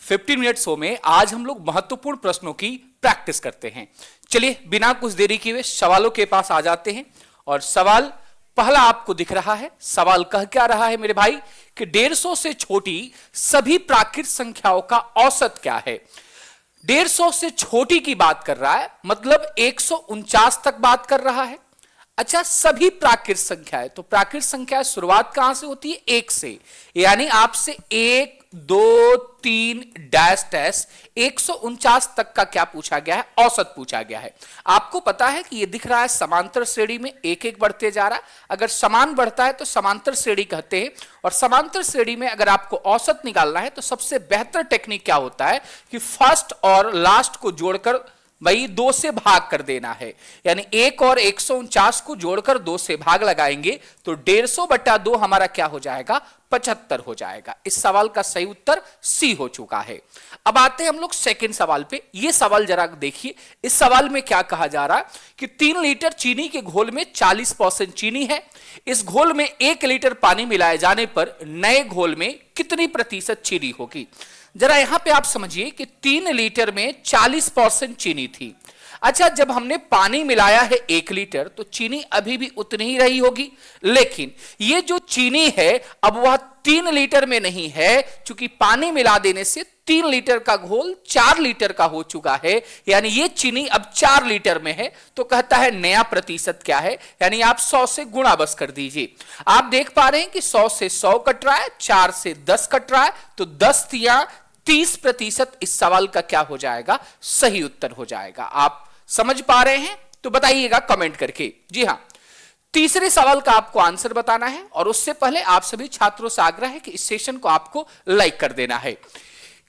15 minute show में आज हम लोग महत्वपूर्ण प्रश्नों की प्रैक्टिस करते हैं। चलिए बिना कुछ देरी किए सवालों के पास आ जाते हैं। और सवाल पहला आपको दिख रहा है। सवाल कह क्या रहा है मेरे भाई कि 150 से छोटी सभी प्राकृत संख्याओं का औसत क्या है। 150 से छोटी की बात कर रहा है, मतलब 149 तक बात कर रहा है। अच्छा, सभी प्राकृत संख्याएं, तो प्राकृत संख्या शुरुआत कहां से होती है? 1 से, यानी आपसे 1 2 3 डैश डैश 149 तक का क्या पूछा गया है? औसत पूछा गया है। आपको पता है कि ये दिख रहा है समांतर श्रेणी में एक एक बढ़ते जा रहा है। अगर समान बढ़ता है तो समांतर श्रेणी कहते हैं। और समांतर श्रेणी में अगर आपको औसत निकालना है तो सबसे बेहतर टेक्निक क्या होता है कि फर्स्ट और लास्ट को जोड़कर भाई 2 से भाग कर देना है। यानी 1 और 149 को जोड़कर 2 से भाग लगाएंगे तो 150 बटा 2 हमारा क्या हो जाएगा? 75 हो जाएगा। इस सवाल का सही उत्तर सी हो चुका है। अब आते हैं हम लोग सेकंड सवाल पे। ये सवाल जरा देखिए। इस सवाल में क्या कहा जा रहा है कि 3 लीटर चीनी के घोल में 40% चीनी है। इस घोल में 1 लीटर पानी मिलाए जाने पर नए घोल में कितनी प्रतिशत चीनी होगी? जरा यहां पे आप समझिए कि 3 लीटर में 40% चीनी थी। अच्छा, जब हमने पानी मिलाया है 1 लीटर तो चीनी अभी भी उतनी ही रही होगी, लेकिन ये जो चीनी है अब वह 3 लीटर में नहीं है, क्योंकि पानी मिला देने से 3 लीटर का घोल 4 लीटर का हो चुका है। यानी ये चीनी अब 4 लीटर में है। तो कहता है नया प्रतिशत क्या है? यानी आप 100 से गुणा बस कर दीजिए। आप देख पा रहे हैं कि 100 से 100 कट रहा है, 4 से 10 कट रहा है, तो 10 या 30% इस सवाल का क्या हो जाएगा? सही उत्तर हो जाएगा। आप समझ पा रहे हैं तो बताइएगा कमेंट करके। जी हां, तीसरे सवाल का आपको आंसर बताना है और उससे पहले आप सभी छात्रों से आग्रह है कि इस सेशन को आपको लाइक कर देना है।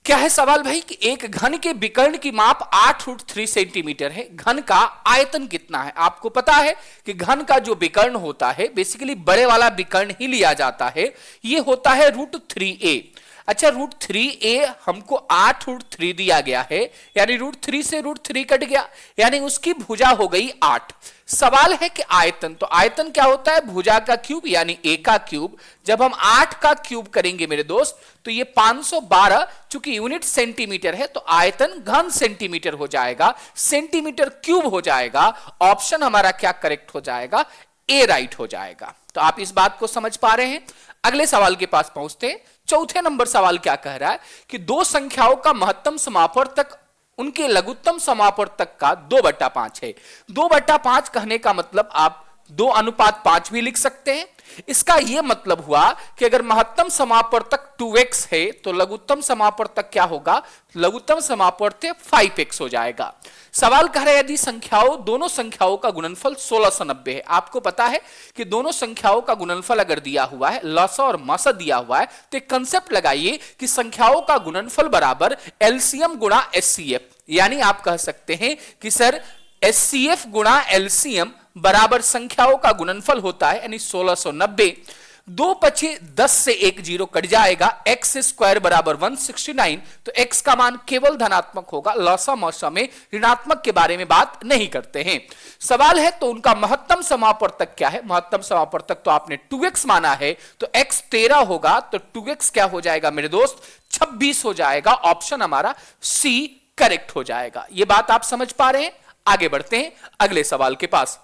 क्या है सवाल भाई कि एक घन के विकर्ण की माप 8√3 सेंटीमीटर है। घन का आयतन कितना है? आपको पता है कि घन का जो विकर्ण होता है, बेसिकली बड़े वाला विकर्ण ही लिया जाता है, यह होता है √3a। अच्छा, √3a हमको 8√3 दिया गया है, यानी √3 से √3 कट गया, यानी उसकी भुजा हो गई 8। सवाल है कि आयतन, तो आयतन क्या होता है? भुजा का क्यूब यानी a का क्यूब। जब हम 8 का क्यूब करेंगे मेरे दोस्त तो ये 512, चूंकि यूनिट सेंटीमीटर है तो आयतन घन सेंटीमीटर हो जाएगा, सेंटीमीटर क्यूब हो जाएगा। ऑप्शन हमारा क्या करेक्ट हो जाएगा? ए राइट हो जाएगा। तो आप इस बात को समझ पा रहे हैं। अगले सवाल के पास पहुंचते हैं। चौथे नंबर सवाल क्या कह रहा है कि 2 संख्याओं का महत्तम समापवर्तक उनके लघुत्तम समापवर्तक का 2/5 है। 2/5 कहने का मतलब आप 2:5 भी लिख सकते हैं। इसका यह मतलब हुआ कि अगर महत्तम समापवर्तक 2x है तो लघुत्तम समापवर्तक क्या होगा? लघुत्तम समापवर्तक 5x हो जाएगा। सवाल कह रहा है यदि दोनों संख्याओं का गुणनफल 1690 है। आपको पता है कि दोनों संख्याओं का गुणनफल अगर दिया हुआ है, लसा और मसा दिया हुआ है, तो एक कंसेप्ट लगाइए कि संख्याओं का गुणनफल बराबर एलसीएम गुणा एचसीएफ। यानी आप कह सकते हैं कि सर एचसीएफ गुणा एलसीएम बराबर संख्याओं का गुणनफल होता है, यानी 1690। 2 पछे 10 से 1 0 कट जाएगा, एक्स स्क्वायर बराबर 169। तो एक्स का मान केवल धनात्मक होगा, लसा मसा में ऋणात्मक के बारे में बात नहीं करते हैं। सवाल है तो उनका महत्तम समापवर्तक क्या है? महत्तम समापवर्तक तो आपने 2x माना है, तो x 13 होगा, तो 2x क्या हो जाएगा मेरे दोस्त? 26 हो जाएगा। ऑप्शन हमारा सी करेक्ट हो जाएगा। यह बात आप समझ पा रहे हैं। आगे बढ़ते हैं अगले सवाल के पास।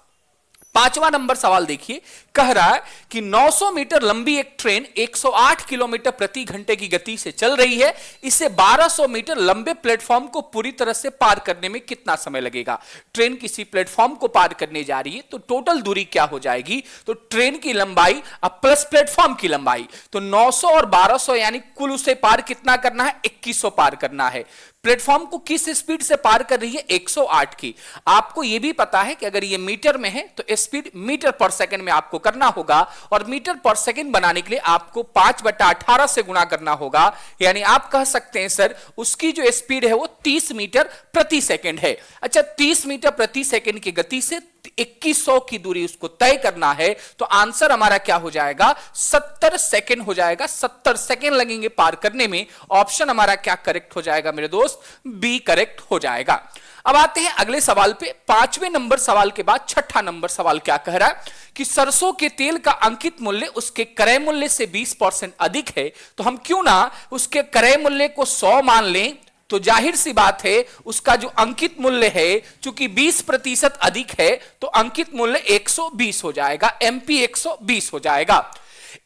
5वां नंबर सवाल देखिए, कह रहा है कि 900 मीटर लंबी एक ट्रेन 108 किलोमीटर प्रति घंटे की गति से चल रही है। इसे 1200 मीटर लंबे प्लेटफॉर्म को पूरी तरह से पार करने में कितना समय लगेगा? ट्रेन किसी प्लेटफॉर्म को पार करने जा रही है तो टोटल दूरी क्या हो जाएगी? तो ट्रेन की लंबाई अब प्लस प्लेटफॉर्म की लंबाई, तो 900 और 1200 यानी कुल उसे पार कितना करना है? 2100 पार करना है। प्लेटफॉर्म को किस स्पीड से पार कर रही है? 108 की। आपको यह भी पता है कि अगर ये मीटर में है तो स्पीड मीटर पर सेकंड में आपको करना होगा, और मीटर पर सेकंड बनाने के लिए आपको 5/18 से गुणा करना होगा। यानी आप कह सकते हैं सर उसकी जो स्पीड है वो 30 मीटर प्रति सेकंड है। अच्छा, 30 मीटर प्रति सेकंड की गति से 2100 की दूरी उसको तय करना है, तो आंसर हमारा क्या हो जाएगा? 70 सेकंड हो जाएगा। 70 सेकंड लगेंगे पार करने में। ऑप्शन हमारा क्या करेक्ट हो जाएगा मेरे दोस्त? बी करेक्ट हो जाएगा। अब आते हैं अगले सवाल पे। 5वें नंबर सवाल के बाद 6ठा नंबर सवाल क्या कह रहा है कि सरसों के तेल का अंकित मूल्य उसके क्रय मूल्य से 20% अधिक है, तो हम क्यों ना उसके क्रय मूल्य को 100 मान लें। तो जाहिर सी बात है उसका जो अंकित मूल्य है चूंकि 20% अधिक है तो अंकित मूल्य 120 हो जाएगा, एमपी 120 हो जाएगा।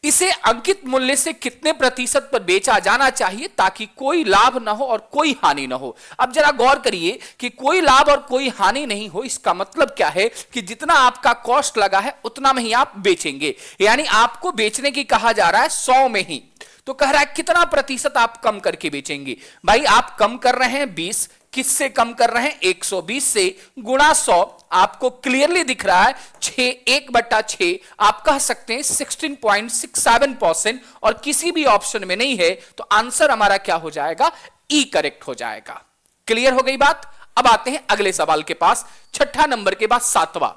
इसे अंकित मूल्य से कितने प्रतिशत पर बेचा जाना चाहिए ताकि कोई लाभ ना हो और कोई हानि ना हो। अब जरा गौर करिए कि कोई लाभ और कोई हानि नहीं हो, इसका मतलब क्या है कि जितना आपका कॉस्ट लगा है उतना में ही आप बेचेंगे, यानी आपको बेचने की कहा जा रहा है 100 में ही। तो कह रहा है कितना प्रतिशत आप कम करके बेचेंगे। भाई आप कम कर रहे हैं 20, किससे कम कर रहे हैं 120 से, गुणा 100 आपको क्लियरली दिख रहा है 6, 1/6 आप कह सकते हैं 16.67%, और किसी भी ऑप्शन में नहीं है तो आंसर हमारा क्या हो जाएगा, ई करेक्ट हो जाएगा। क्लियर हो गई बात। अब आते हैं अगले सवाल के पास, 6ठा नंबर के बाद 7वां।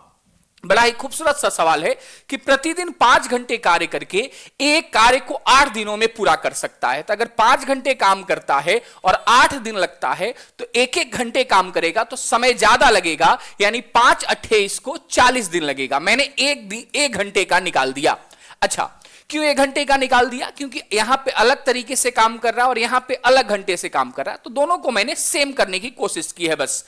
बड़ा ही खूबसूरत सा सवाल है कि प्रतिदिन 5 घंटे कार्य करके एक कार्य को 8 दिनों में पूरा कर सकता है। तो अगर 5 घंटे काम करता है और 8 दिन लगता है तो 1-1 घंटे काम करेगा तो समय ज्यादा लगेगा, यानी 5×8 को 40 दिन लगेगा। मैंने 1 घंटे का निकाल दिया। अच्छा, क्यों 1 घंटे का निकाल दिया, क्योंकि यहां पे अलग तरीके से काम कर रहा है और यहां पे अलग घंटे से काम कर रहा है, तो दोनों को मैंने सेम करने की कोशिश की है बस।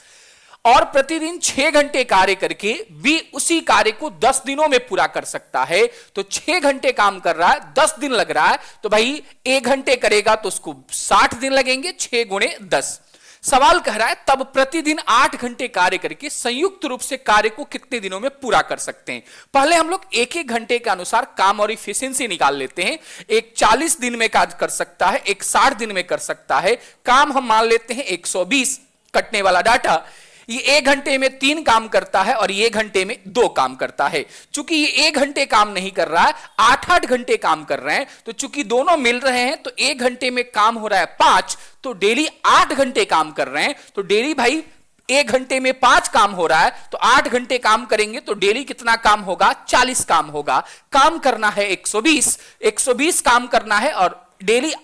और प्रतिदिन 6 घंटे कार्य करके भी उसी कार्य को 10 दिनों में पूरा कर सकता है। तो 6 घंटे काम कर रहा है, 10 दिन लग रहा है, तो भाई 1 घंटे करेगा तो उसको 60 दिन लगेंगे, 6 × 10। सवाल कह रहा है तब प्रतिदिन 8 घंटे कार्य करके संयुक्त रूप से कार्य को कितने दिनों में पूरा कर सकते हैं। पहले हम लोग 1-1 घंटे के अनुसार काम और इफिशिएंसी निकाल लेते हैं। एक 40 दिन में कार्य कर सकता है, एक 60 दिन में कर सकता है। काम हम मान लेते हैं 120, कटने वाला डाटा। ये 1 घंटे में 3 काम करता है और ये 1 घंटे में 2 काम करता है। चूंकि ये 1 घंटे काम नहीं कर रहा है, 8-8 घंटे काम कर रहे हैं, तो चूंकि दोनों मिल रहे हैं तो 1 घंटे में काम हो रहा है 5, तो डेली 8 घंटे काम कर रहे हैं। तो डेली भाई 1 घंटे में 5 काम हो रहा है, तो 8 घंटे काम करेंगे तो डेली कितना काम होगा, 40 काम होगा। काम करना है 120 काम करना है और डेली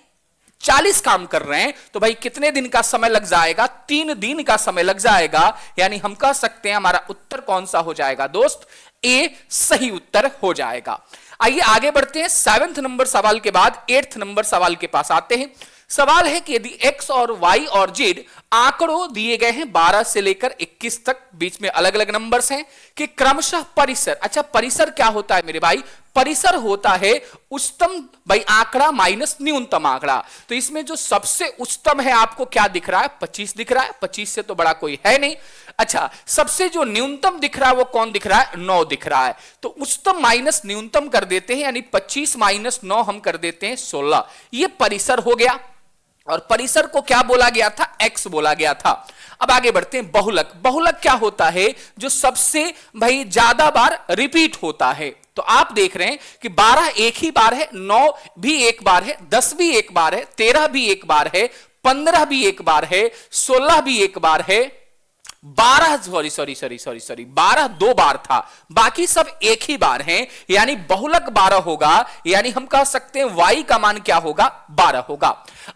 40 काम कर रहे हैं, तो भाई कितने दिन का समय लग जाएगा, 3 दिन का समय लग जाएगा। यानी हम कह सकते हैं हमारा उत्तर कौन सा हो जाएगा दोस्त, ए सही उत्तर हो जाएगा। आइए आगे बढ़ते हैं। 7वें नंबर सवाल के बाद 8वें नंबर सवाल के पास आते हैं। सवाल है कि यदि x और y और z आंकड़ों दिए गए हैं 12 से लेकर 21 तक, बीच में अलग अलग नंबर्स हैं, कि क्रमशः परिसर, अच्छा परिसर क्या होता है मेरे भाई, परिसर होता है उच्चतम भाई आंकड़ा माइनस न्यूनतम आंकड़ा। तो इसमें जो सबसे उच्चतम है आपको क्या दिख रहा है, 25 दिख रहा है, 25 से तो बड़ा कोई है नहीं। अच्छा, सबसे जो न्यूनतम दिख रहा है वो कौन दिख रहा है, 9 दिख रहा है। तो उच्चतम माइनस न्यूनतम कर देते हैं, यानी 25 - 9 हम कर देते हैं 16। ये परिसर हो गया। और परिसर को क्या बोला गया था, x बोला गया था। अब आगे बढ़ते हैं। बहुलक, बहुलक क्या होता है, जो सबसे भाई ज्यादा बार रिपीट होता है। तो आप देख रहे हैं कि 12 एक ही बार है, 9 भी एक बार है, 10 भी एक बार है, 13 भी एक बार है, 15 भी एक बार है, 16 भी एक बार है, 12 12 2 बार था, बाकी सब एक ही बार हैं, यानी बहुलक 12 होगा। यानी हम कह सकते हैं y का मान क्या होगा, 12 होगा।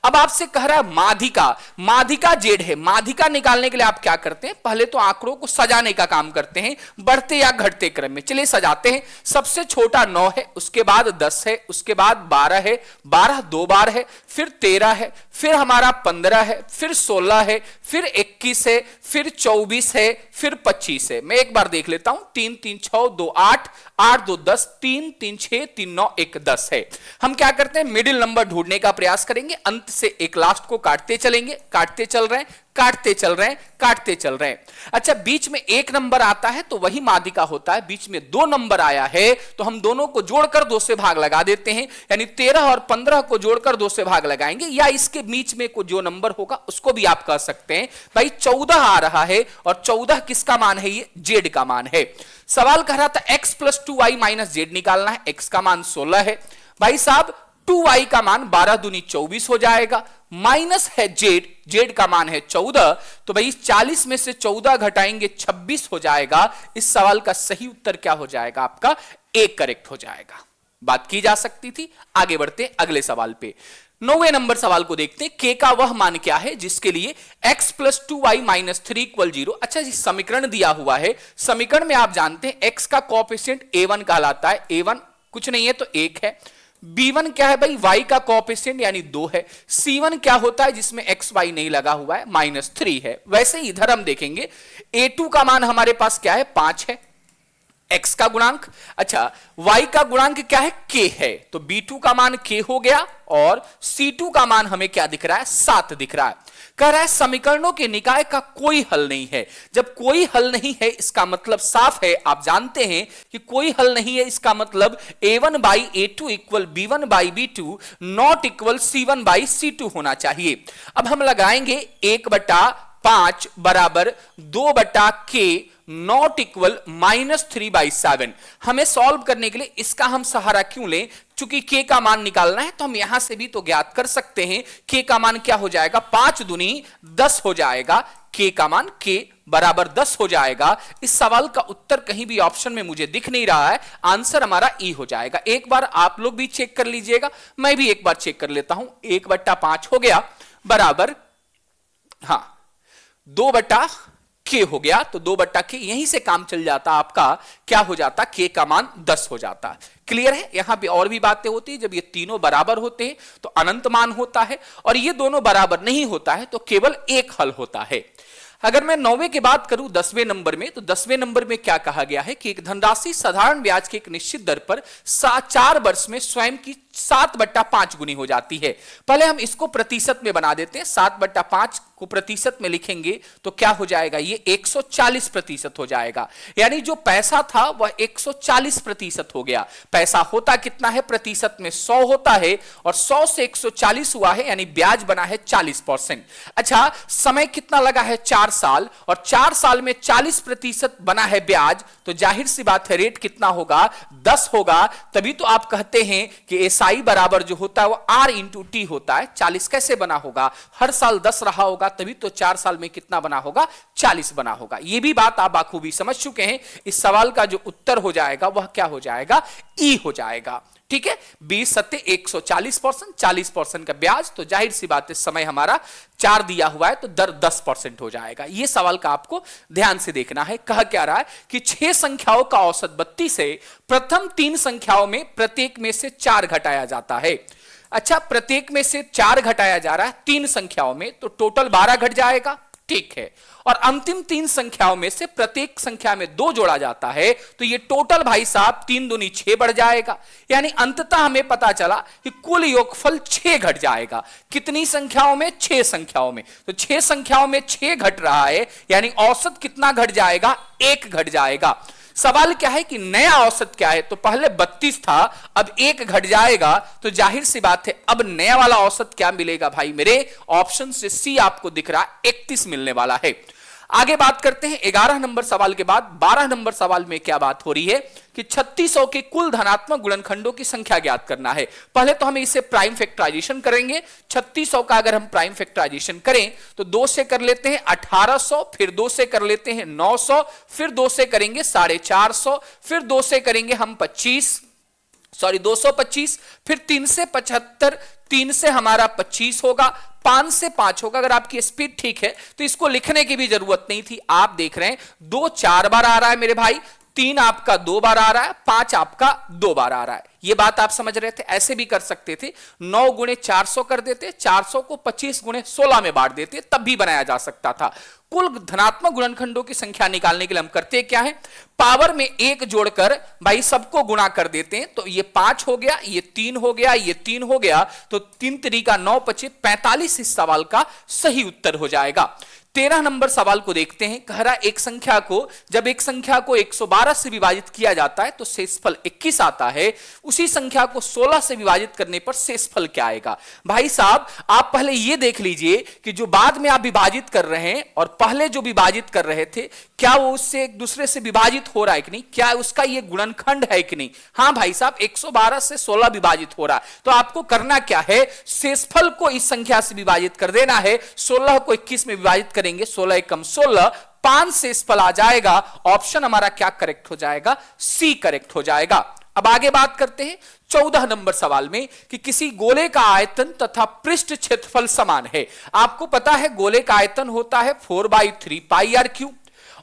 अब आपसे कह रहा है माध्यिका, माध्यिका जेड है। माध्यिका निकालने के लिए आप क्या करते हैं, पहले तो आंकड़ों को सजाने का काम करते हैं, बढ़ते या घटते क्रम में। चलिए सजाते हैं। सबसे छोटा 9 है, उसके बाद 10 है, उसके बाद 12 है, 12 2 बार है, फिर 13 है, फिर हमारा 15 है, फिर 16 है, फिर 21 है, फिर 24 है, फिर 25 है। मैं एक बार देख लेता हूं, 3 3 6 2 8 8 2 10, 3 3 6 3 9 1 10 है। हम क्या करते हैं, मिडिल नंबर ढूंढने का प्रयास करेंगे, अंत से एक लास्ट को काटते चलेंगे, काटते चल रहे हैं, काटते चल रहे हैं, काटते चल रहे हैं। अच्छा, बीच में 1 नंबर आता है तो वही माध्यिका होता है, बीच में 2 नंबर आया है तो हम दोनों को जोड़कर 2 से भाग लगा देते हैं, यानी 13 और 15 को जोड़कर 2 से भाग लगाएंगे, या इसके बीच में जो नंबर होगा उसको भी आप कह सकते हैं। भाई 14 आ रहा है, और 14 किसका मान है, ये जेड का मान है। सवाल कह रहा था x + 2y - z निकालना है, x का मान 16 है, भाई साहब 2y का मान 12 दूनी 24 हो जाएगा, माइनस है जेड, जेड का मान है 14, तो भाई 40 में से 14 घटाएंगे 26 हो जाएगा। इस सवाल का सही उत्तर क्या हो जाएगा, आपका ए करेक्ट हो जाएगा। बात की जा सकती थी। आगे बढ़ते अगले सवाल पे। 9वें नंबर सवाल को देखते हैं। k का वह मान क्या है जिसके लिए x plus 2y minus 3 equal 0। अच्छा जी, समीकरण दिया हुआ है। समीकरण में आप जानते हैं x का कोएफिशिएंट a1 कहलाता है। a1 कुछ नहीं है तो 1 है। b1 क्या है भाई, y का कोएफिशिएंट यानी 2 है। c1 क्या होता है जिसमें x y नहीं लगा हुआ है, -3 है। वैसे ही इधर हम देखेंगे a2 का मान हमारे पास क्या है, 5 है। x का गुणांक, अच्छा y का गुणांक क्या है, k है। तो b2 का मान k हो गया और c2 का मान हमें क्या दिख रहा है, 7 दिख रहा है। कह रहा है समीकरणों के निकाय का कोई हल नहीं है। जब कोई हल नहीं है इसका मतलब साफ है, आप जानते हैं कि कोई हल नहीं है इसका मतलब a1 by a2 equal b1 by b2 not equal c1 by c2 होना चाहिए। अब हम लगाएंगे 1/5 बराबर 2/k नॉट इक्वल -3/7। हमें सॉल्व करने के लिए इसका हम सहारा क्यों लें, चूंकि k का मान निकालना है तो हम यहां से भी तो ज्ञात कर सकते हैं। k का मान क्या हो जाएगा, 5 दूनी 10 हो जाएगा। k का मान k बराबर 10 हो जाएगा। इस सवाल का उत्तर कहीं भी ऑप्शन में मुझे दिख नहीं रहा है, आंसर हमारा ई हो जाएगा। एक बार आप लोग भी चेक कर लीजिएगा, मैं भी एक बार चेक कर लेता हूं। 1/5 हो गया बराबर, हाँ 2/k हो गया, तो 2/k यहीं से काम चल जाता, आपका क्या हो जाता, k का मान 10 हो जाता। क्लियर है। यहां पे और भी बातें होती है, जब ये तीनों बराबर होते हैं तो अनंत मान होता है, और ये दोनों बराबर नहीं होता है तो केवल एक हल होता है। अगर मैं 9वें की बात करूं 10वें नंबर में, तो 10वें नंबर में क्या कहा गया है कि एक धनराशि साधारण ब्याज के एक निश्चित दर पर 4 वर्ष में स्वयं की 7/5 गुनी हो जाती है। पहले हम इसको प्रतिशत में बना देते हैं। 7/5 को प्रतिशत में लिखेंगे तो क्या हो जाएगा, ये 140% हो जाएगा। यानी जो पैसा था वह 140% हो गया। पैसा होता कितना है प्रतिशत में, 100 होता है, और 100 से 140 हुआ है, यानी ब्याज बना है 40%। अच्छा, समय कितना लगा है, 4 साल, और 4 साल में 40% बना है ब्याज, तो जाहिर सी बात है रेट कितना होगा, 10 होगा। तभी तो आप कहते हैं कि SI बराबर जो होता है वो R इंटू टी होता है। 40 कैसे बना होगा, हर साल 10 रहा होगा, तभी तो 4 साल में कितना बना होगा, 40 बना होगा। ये भी बात आप बाखूबी समझ चुके हैं। इस सवाल का जो उत्तर हो जाएगा वह क्या हो जाएगा, ई हो जाएगा। ठीक है, 20 सत्ते 140%, 40% का ब्याज, तो जाहिर सी बात है समय हमारा 4 दिया हुआ है तो दर 10% हो जाएगा। यह सवाल का आपको ध्यान से देखना है। कहा क्या रहा है कि 6 संख्याओं का औसत 32 है, प्रथम 3 संख्याओं में प्रत्येक में से 4 घटाया जाता है। अच्छा, प्रत्येक में से 4 घटाया जा रहा है 3 संख्याओं में, तो टोटल 12 घट जाएगा। ठीक है, और अंतिम 3 संख्याओं में से प्रत्येक संख्या में 2 जोड़ा जाता है, तो ये टोटल भाई साहब 3 दूनी 6 बढ़ जाएगा। यानी अंततः हमें पता चला कि कुल योगफल 6 घट जाएगा। कितनी संख्याओं में, 6 संख्याओं में। तो 6 संख्याओं में 6 घट रहा है, यानी औसत कितना घट जाएगा, 1 घट जाएगा। सवाल क्या है कि नया औसत क्या है, तो पहले 32 था, अब 1 घट जाएगा, तो जाहिर सी बात है अब नया वाला औसत क्या मिलेगा भाई मेरे, ऑप्शन से सी आपको दिख रहा है 31 मिलने वाला है। आगे बात करते हैं 11 नंबर सवाल के बाद 12 नंबर सवाल में क्या बात हो रही है कि 3600 के कुल धनात्मक गुणनखंडों की संख्या ज्ञात करना है। पहले तो हम इसे प्राइम फैक्टराइजेशन करेंगे। 3600 का अगर हम प्राइम फैक्टराइजेशन करें तो 2 से कर लेते हैं 1800, फिर 2 से कर लेते हैं 900, फिर 2 से करेंगे 450, फिर 2 से करेंगे हम 225, फिर 3 से 75, 3 से हमारा 25 होगा, 5 से 5 होगा। अगर आपकी स्पीड ठीक है तो इसको लिखने की भी जरूरत नहीं थी। आप देख रहे हैं 2 4 बार आ रहा है मेरे भाई, 3 आपका 2 बार आ रहा है, 5 आपका 2 बार आ रहा है। ये बात आप समझ रहे थे। ऐसे भी कर सकते थे, 9 गुणे 400 कर देते, 400 को 25 गुणे 16 में बांट देते, तब भी बनाया जा सकता था। कुल धनात्मक गुणनखंडों की संख्या निकालने के लिए हम करते क्या है, पावर में 1 जोड़कर भाई सबको गुणा कर देते हैं। तो ये 5 हो गया, ये 3 हो गया, ये 3 हो गया, तो 3 तरीका 9 25 45 इस सवाल का सही उत्तर हो जाएगा। 13 नंबर सवाल को देखते हैं। कह रहा एक संख्या को जब एक संख्या को 112 से विभाजित किया जाता है तो शेषफल 21 आता है। उसी संख्या को 16 से विभाजित करने पर शेषफल क्या आएगा। भाई साहब आप पहले ये देख लीजिए कि जो बाद में आप विभाजित कर रहे हैं और पहले जो विभाजित कर रहे थे क्या वो उससे एक दूसरे से विभाजित हो रहा है कि नहीं, क्या उसका ये गुणनखंड है कि नहीं। हाँ भाई साहब 112 से 16 विभाजित हो रहा है, तो आपको करना क्या है, शेषफल को इस संख्या से विभाजित कर देना है। 16 को 21 में विभाजित करेंगे, 16 एकम 16, 5 शेषफल आ जाएगा। ऑप्शन हमारा क्या करेक्ट हो जाएगा, सी करेक्ट हो जाएगा। अब आगे बात करते हैं 14 नंबर सवाल में कि किसी गोले का आयतन तथा पृष्ठ क्षेत्रफल समान है। आपको पता है गोले का आयतन होता है 4/3 पाई आर क्यूब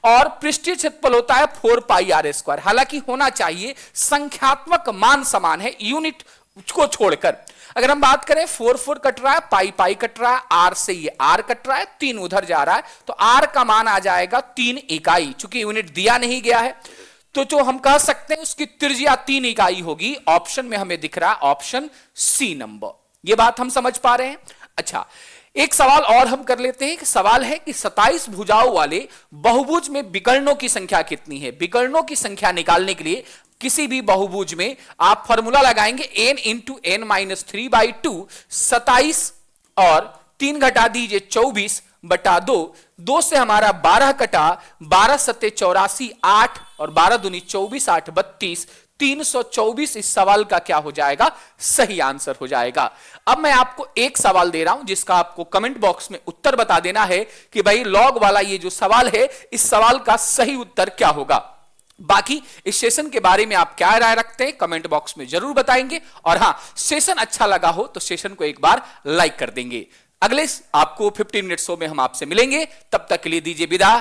और पृष्ठीय क्षेत्रफल होता है 4 पाई आर स्क्वायर। हालांकि होना चाहिए संख्यात्मक मान समान है यूनिट को छोड़कर। अगर हम बात करें 4 कट रहा है, पाई कट रहा है, आर से ये आर कट रहा है, 3 उधर जा रहा है, तो आर का मान आ जाएगा 3 इकाई। चूंकि यूनिट दिया नहीं गया है तो जो हम कह सकते हैं उसकी त्रिज्या 3 इकाई होगी। ऑप्शन में हमें दिख रहा है ऑप्शन सी नंबर। यह बात हम समझ पा रहे हैं। अच्छा, एक सवाल और हम कर लेते हैं कि सवाल है कि 27 भुजाओं वाले बहुभुज में विकर्णों की संख्या कितनी है। विकर्णों की संख्या निकालने के लिए किसी भी बहुभुज में आप फॉर्मूला लगाएंगे n इंटू एन माइनस 3/2, 27 और 3 घटा दीजिए 24/2, 2 से हमारा 12 कटा, 12 सत्ते 84, 8 और 12 दूनी 24, 8 32, 324 इस सवाल का क्या हो जाएगा, सही आंसर हो जाएगा। अब मैं आपको एक सवाल दे रहा हूं जिसका आपको कमेंट बॉक्स में उत्तर बता देना है कि भाई लॉग वाला ये जो सवाल है इस सवाल का सही उत्तर क्या होगा। बाकी इस सेशन के बारे में आप क्या राय रखते हैं कमेंट बॉक्स में जरूर बताएंगे। और हां, सेशन अच्छा लगा हो तो सेशन को एक बार लाइक कर देंगे। अगले आपको 15 मिनट शो में हम आपसे मिलेंगे, तब तक के लिए दीजिए विदा।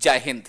जय हिंद।